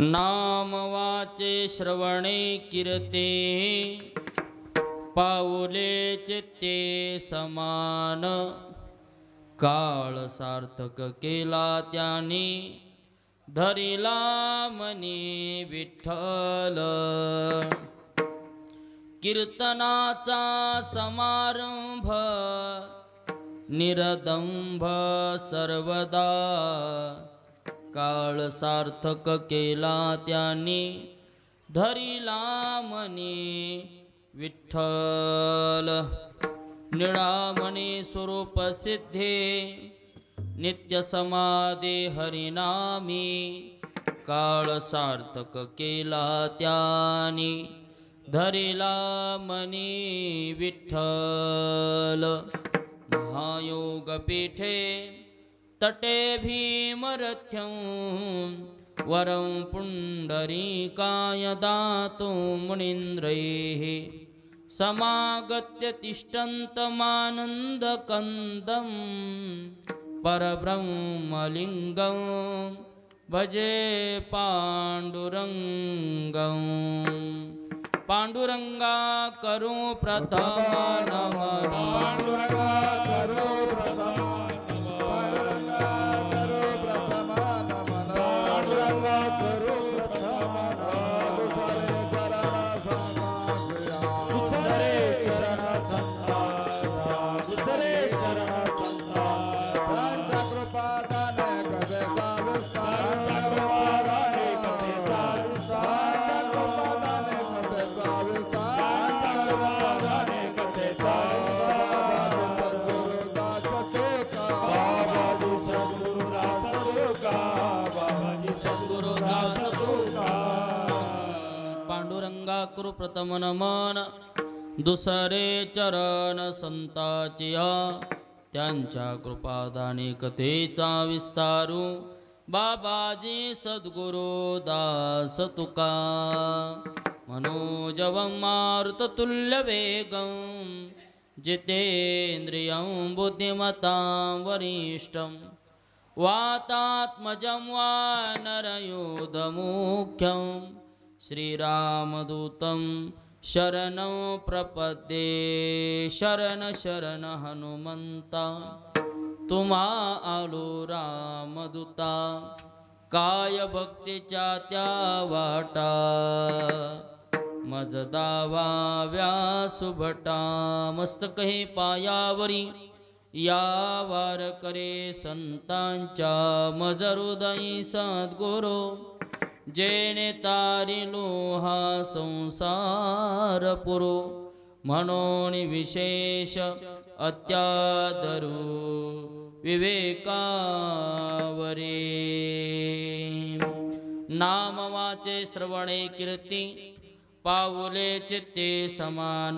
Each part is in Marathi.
नाम वाचे श्रवणे कीर्ते पाऊले चित्ते समान काळ सार्थक केला त्याने धरिला मनी विठ्ठल कीर्तनाचा समारंभ निरदंभ सर्वदा काळ सार्थक केला त्याने धरिला मनी विठ्ठल निळामणी स्वरूप सिद्धे नित्य समाधे हरिनामी काळ सार्थक केला त्याने धरिला मनी विठ्ठल महायोग पीठे तटे भीमरथ्यं वरं पुंडरीकाय दातु मुनीन्द्रैः समागत्य तिष्ठन्तमानन्दकन्दं परब्रह्मलिङ्गं भजे पाण्डुरङ्गं पाण्डुरङ्गा करो प्रथम नमः पाण्डुरङ्गा करो प्रथम करू प्रथम नमन दुसरे चरण संताचिया त्यांच्या कृपादाने कथेचा विस्तारू बाबाजी सद्गुरु दास तुका मनोजवं मारुततुल्य वेगं जितेन्द्रियं बुद्धिमतां वरिष्ठं वातात्मजं वानरयूथमुख्यं श्रीरामदूतं शरणं प्रपद्ये शरण शरण हनुमंता तुम्हा आलो रामदूता काय भक्तीच्या त्या वाटा मज दावा व्यासुभटा मस्तकही पायावरी या वार करे संतांच्या मज हृदयी सद्गुरू जेणे तारिलो हा संसार पुरो म्हणून विशेष अत्यादरू विवेकावरे नाम वाचे श्रवणे कीर्ती पाऊले चित्ते समान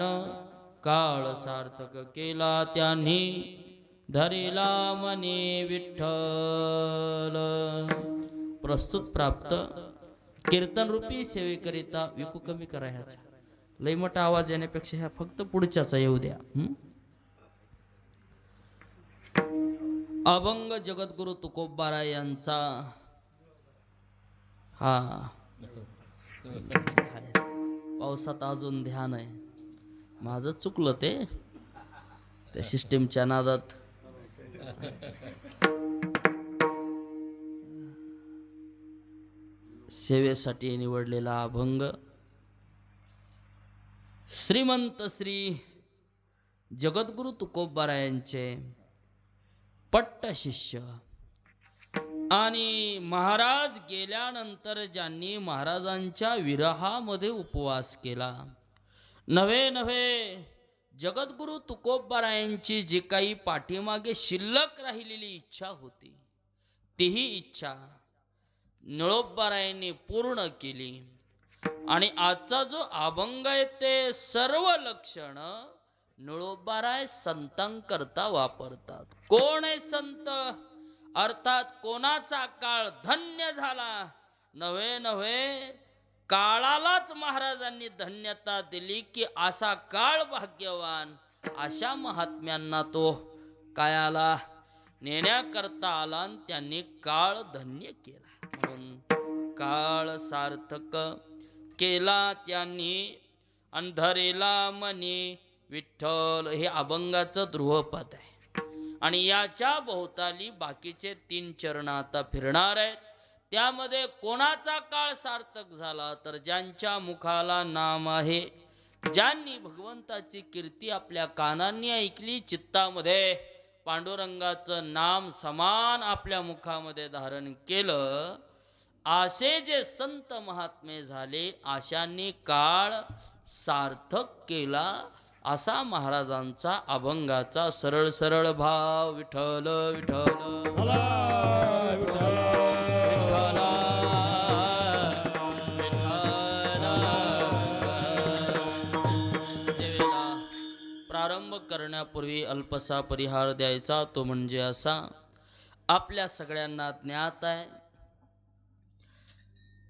काळ सार्थक केला त्यांनी धरिला मनी विठ्ठल प्रस्तुत प्राप्त कीर्तन रूपी सेवेकरिता विकू कमी करायचा लय मोठा आवाज येण्यापेक्षा ह्या फक्त पुढच्याचा येऊ द्या. अभंग जगद्गुरु तुकोबारा यांचा हा पावसात अजून ध्यान आहे माझं चुकलं ते त्या सिस्टीमच्या नादात सेवेसाठी निवडलेला अभंग श्रीमंत श्री जगद्गुरु तुकोबारा यांचे पट्ट शिष्य आणि महाराज गेल्यानंतर ज्यांनी महाराजांच्या विरहामध्ये उपवास केला नव्हे नव्हे जगद्गुरु तुकोबारा यांची जी काही पाठीमागे शिल्लक राहिलेली इच्छा होती तीही इच्छा निळोबारायांनी पूर्ण केली आणि आजचा जो अभंग आहे ते सर्व लक्षण निळोबाराय संतांकरता वापरतात. कोण आहे संत अर्थात कोणाचा काळ धन्य झाला नव्हे नव्हे काळालाच महाराजांनी धन्यता दिली की असा काळ भाग्यवान अशा महात्म्यांना तो कायाला नेण्याकरता आला आणि त्यांनी काळ धन्य केला. म्हणून काळ सार्थक केला त्यांनी, अंधरेला मनी विठ्ठल. हे अभंगाचं ध्रुवपद आहे. आणि याच्या भोवताली बाकीचे 3 चरण आता फिरणार आहेत. त्यामध्ये कोणाचा काळ सार्थक झाला, तर ज्यांच्या मुखाला नाम आहे, ज्यांनी भगवंताची कीर्ती आपल्या कानांनी ऐकली, चित्तामध्ये पांडुरंगाचं नाम समान आपल्या मुखामध्ये धारण केलं, असे जे संत महात्मे झाले, अशांनी काळ सार्थक केला. असा महाराजांचा अभंगाचा सरळ सरळ भाव. विठ्ठल विठ्ठल प्रारंभ करण्यापूर्वी अल्पसा परिहार द्यायचा. तो म्हणजे असा, आपल्या सगळ्यांना ज्ञात आहे,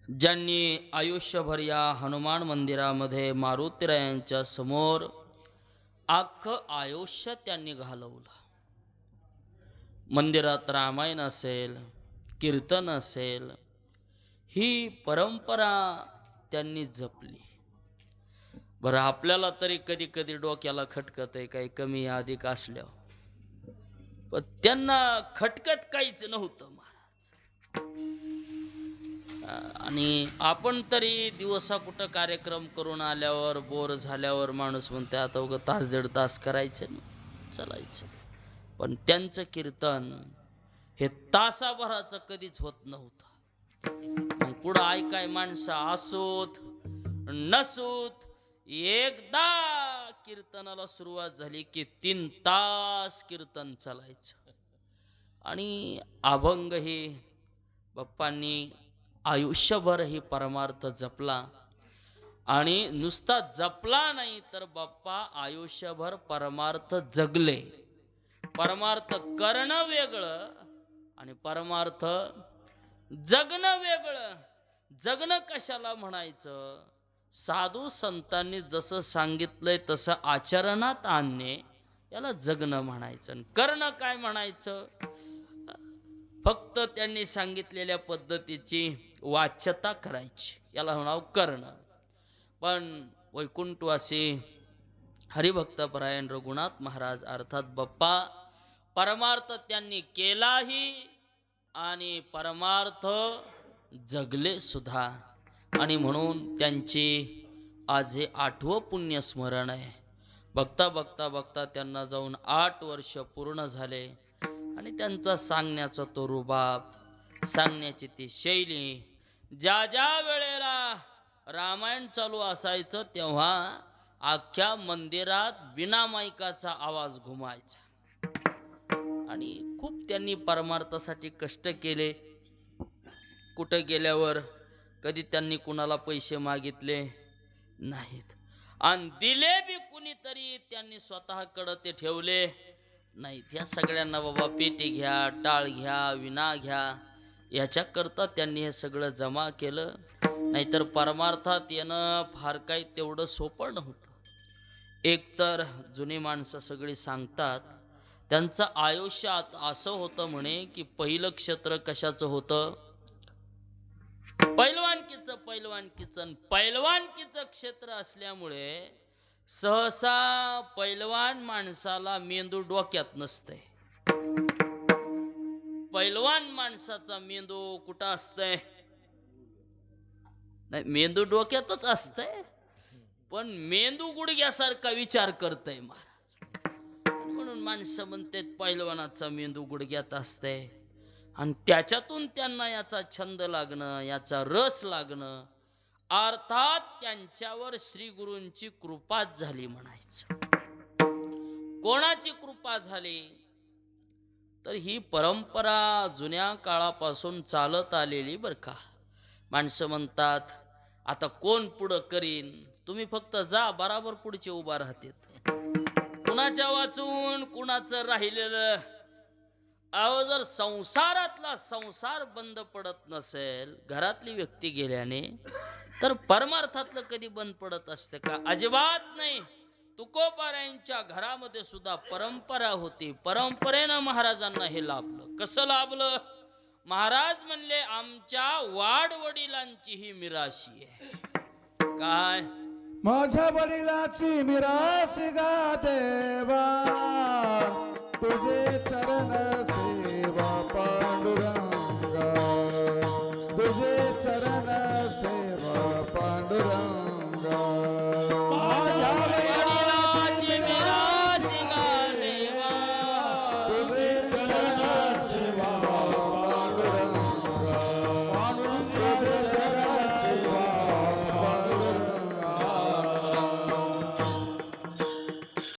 ज्यांनी आयुष्यभर या हनुमान मंदिरामध्ये मारुतीरायांच्या समोर अख्खं आयुष्य त्यांनी घालवलं. मंदिरात रामायण असेल, कीर्तन असेल, ही परंपरा त्यांनी जपली. बरं, आपल्याला तरी कधी कधी डोक्याला खटकत आहे काही कमी अधिक असल्यावर, पण त्यांना खटकत काहीच नव्हतं महाराज. आणि आपण तरी दिवसा कुठं कार्यक्रम करून आल्यावर बोर झाल्यावर माणूस म्हणते आता उगा तास 1.5 तास करायचं ना, चालायचं. पण त्यांचं कीर्तन हे तासाभराचं कधीच होत नव्हतं. मग पुढं ऐकाय माणसं असोत नसूत, एकदा कीर्तनाला सुरुवात झाली की 3 तास कीर्तन चालायचं. आणि अभंग हे बाप्पांनी आयुष्यभर ही परमार्थ जपला. आणि नुसता जपला नाही तर बाप्पा आयुष्यभर परमार्थ जगले. परमार्थ करणं वेगळं आणि परमार्थ जगणं वेगळं. जगणं कशाला म्हणायचं? साधू संतांनी जसं सांगितलंय तसं आचरणात आणणे याला जगणं म्हणायचं. करणं काय म्हणायचं? फक्त त्यांनी सांगितलेल्या पद्धतीची वाच्यता करायची, याला नाव करणं. पण वैकुंठवासी हरिभक्तपरायण रघुनाथ महाराज अर्थात बाप्पा परमार्थ त्यांनी केलाही आणि परमार्थ जगले सुद्धा. आणि म्हणून त्यांची आज हे 8वं पुण्यस्मरण आहे. बघता बघता बघता त्यांना जाऊन 8 वर्ष पूर्ण झाले. आणि त्यांचा सांगण्याचा तो रुबाब, सांगण्याची ती शैली, ज्या ज्या वेळेला रामायण चालू असायचं तेव्हा अख्ख्या मंदिरात बिना माईकाचा आवाज घुमायचा. आणि खूप त्यांनी परमार्थासाठी कष्ट केले. कुठं गेल्यावर कधी त्यांनी कुणाला पैसे मागितले नाहीत आणि दिले बी कुणीतरी त्यांनी स्वतःकडं ते ठेवले नाहीत. या सगळ्यांना बाबा पेटी घ्या, टाळ घ्या, विना घ्या, याच्याकरता त्यांनी हे सगळं जमा केलं. नाहीतर परमार्थात येणं फार काही तेवढं सोपं नव्हतं. एकतर जुनी माणसं सगळी सांगतात त्यांचं आयुष्यात असं होतं म्हणे की पहिलं क्षेत्र कशाचं होतं? पैलवानकीचं. पैलवानकीचं क्षेत्र असल्यामुळे सहसा पैलवान माणसाला मेंदू डोक्यात नसतंय. पैलवान माणसाचा मेंदू कुठं असतंय? नाही, मेंदू डोक्यातच असतंय, पण मेंदू गुडघ्यासारखा विचार करतय महाराज. म्हणून माणसं म्हणतात पैलवानाचा मेंदू गुडघ्यात असतंय. आणि त्याच्यातून त्यांना याचा छंद लागणं, याचा रस लागणं, अर्थात त्यांच्यावर श्री गुरूंची कृपाच झाली म्हणायचं. कोणाची कृपा झाली? तर ही परंपरा जुन्या काळापासून चालत आलेली बरं का. माणसं म्हणतात आता कोण पुढं करीन? तुम्ही फक्त जा, बराबर पुढचे उभा राहतात. कुणाच्या वाचून कुणाचं राहिलेलं. अहो, जर संसारातला संसार बंद पडत नसेल घरातली व्यक्ती गेल्याने, तर परमार्थातलं कधी बंद पडत असते का? अजिबात नाही. तुकोबारायांच्या घरामध्ये सुद्धा परंपरा होती. परंपरेनं महाराजांना हे लाभलं. कसं लाभलं? महाराज म्हणले आमच्या वाडवडिलांची ही मिराशी आहे. काय? माझ्या वडिलाची मिरासी गा देवा, तुझे चरण सेवा पांडुरंगा, तुझे चरण सेवा पांडुरंगा.